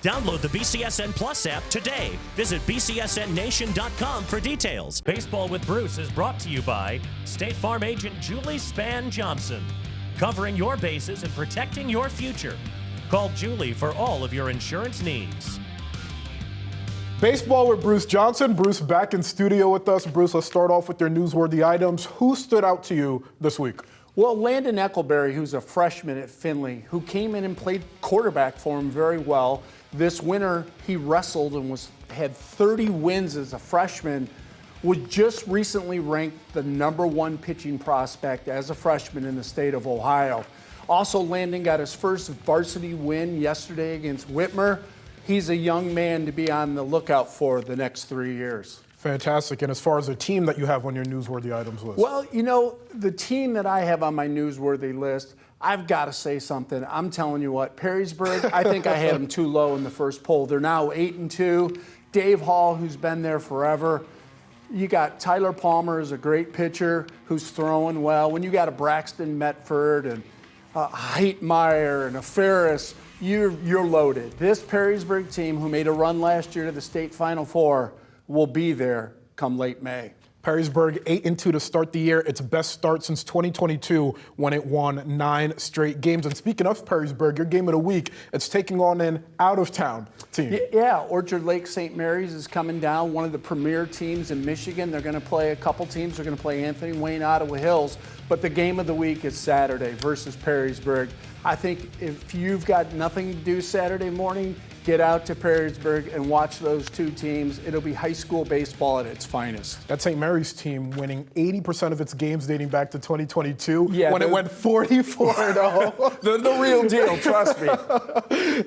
Download the BCSN Plus app today. Visit bcsnnation.com for details. Baseball with Bruce is brought to you by State Farm agent Julie Spann Johnson. Covering your bases and protecting your future. Call Julie for all of your insurance needs. Baseball with Bruce Johnson. Bruce back in studio with us. Bruce, let's start off with your newsworthy items. Who stood out to you this week? Well, Landon Eckelberry, who's a freshman at Findlay, who came in and played quarterback for him very well. This winter, he wrestled and had 30 wins as a freshman, was just recently ranked the #1 pitching prospect as a freshman in the state of Ohio. Also, Landon got his first varsity win yesterday against Whitmer. He's a young man to be on the lookout for the next 3 years. Fantastic. And as far as the team that you have on your newsworthy items list? Well, you know, the team that I have on my newsworthy list, I've got to say something. I'm telling you what, Perrysburg, I think I had them too low in the first poll. They're now 8-2. Dave Hall, who's been there forever. You got Tyler Palmer, is a great pitcher who's throwing well. When you got a Braxton Metford and a Heitmeyer and a Ferris, you're loaded. This Perrysburg team, who made a run last year to the state Final Four, will be there come late May. Perrysburg 8-2 to start the year. Its best start since 2022 when it won 9 straight games. And speaking of Perrysburg, your game of the week, it's taking on an out-of-town team. Yeah, Orchard Lake St. Mary's is coming down, one of the premier teams in Michigan. They're going to play a couple teams. They're going to play Anthony Wayne, Ottawa Hills. But the game of the week is Saturday versus Perrysburg. I think if you've got nothing to do Saturday morning, get out to Perrysburg and watch those two teams. It'll be high school baseball at its finest. That St. Mary's team winning 80% of its games dating back to 2022 when it went 44-0. They're the real deal, trust me.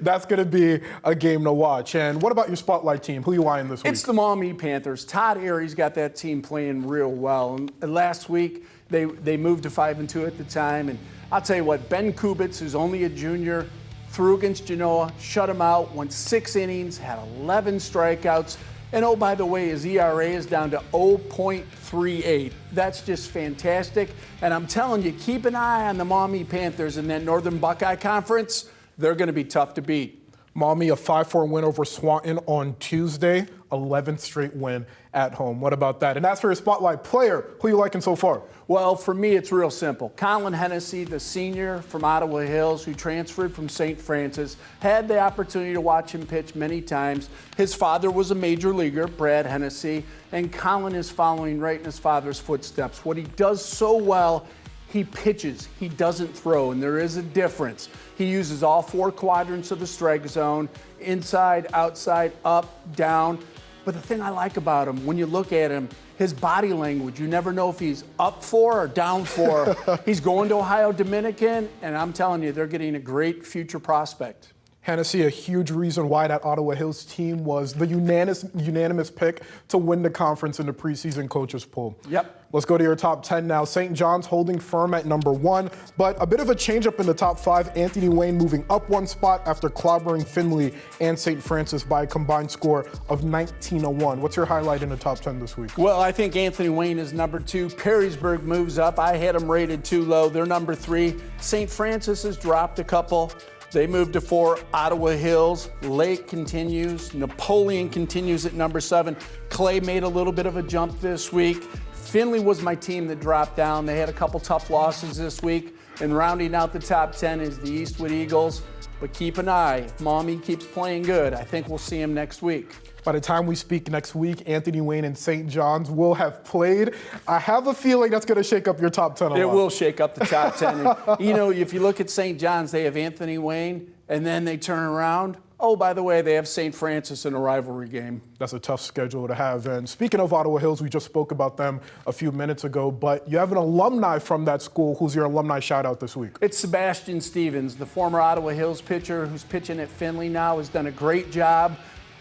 That's going to be a game to watch. And what about your spotlight team? Who are you eyeing this week? It's the Maumee Panthers. Todd Aries got that team playing real well. And last week, they moved to 5-2 at the time. And I'll tell you what, Ben Kubitz, who's only a junior, threw against Genoa, shut him out, went 6 innings, had 11 strikeouts. And oh, by the way, his ERA is down to 0.38. That's just fantastic. And I'm telling you, keep an eye on the Maumee Panthers in that Northern Buckeye Conference. They're going to be tough to beat. Maumee, a 5-4 win over Swanton on Tuesday, 11th straight win at home. What about that? And as for your spotlight player, who are you liking so far? Well, for me, it's real simple. Colin Hennessy, the senior from Ottawa Hills, who transferred from St. Francis, had the opportunity to watch him pitch many times. His father was a major leaguer, Brad Hennessy, and Colin is following right in his father's footsteps. What he does so well, he pitches, he doesn't throw, and there is a difference. He uses all 4 quadrants of the strike zone, inside, outside, up, down. But the thing I like about him, when you look at him, his body language, you never know if he's up 4 or down 4. He's going to Ohio Dominican, and I'm telling you, they're getting a great future prospect. Hennessy, a huge reason why that Ottawa Hills team was the unanimous pick to win the conference in the preseason coaches poll. Yep. Let's go to your top 10 now. St. John's holding firm at #1, but a bit of a change-up in the top 5. Anthony Wayne moving up 1 spot after clobbering Findlay and St. Francis by a combined score of 19-1. What's your highlight in the top 10 this week? Well, I think Anthony Wayne is #2. Perrysburg moves up. I had them rated too low. They're #3. St. Francis has dropped a couple. They moved to 4. Ottawa Hills. Lake continues. Napoleon continues at #7. Clay made a little bit of a jump this week. Findlay was my team that dropped down. They had a couple tough losses this week. And rounding out the top 10 is the Eastwood Eagles. But keep an eye. If Maumee keeps playing good, I think we'll see him next week. By the time we speak next week, Anthony Wayne and St. John's will have played. I have a feeling that's going to shake up your top 10 a lot. It will shake up the top 10. And, you know, if you look at St. John's, they have Anthony Wayne, and then they turn around. Oh, by the way, they have St. Francis in a rivalry game. That's a tough schedule to have. And speaking of Ottawa Hills, we just spoke about them a few minutes ago, but you have an alumni from that school. Who's your alumni shout-out this week? It's Sebastian Stevens, the former Ottawa Hills pitcher who's pitching at Findlay now, has done a great job.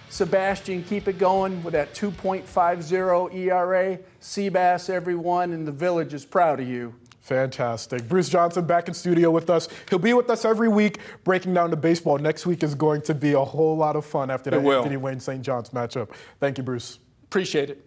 Sebastian, keep it going with that 2.50 ERA. Seabass, everyone in the village is proud of you. Fantastic. Bruce Johnson back in studio with us. He'll be with us every week breaking down the baseball. Next week is going to be a whole lot of fun after that Anthony Wayne St. John's matchup. Thank you, Bruce. Appreciate it.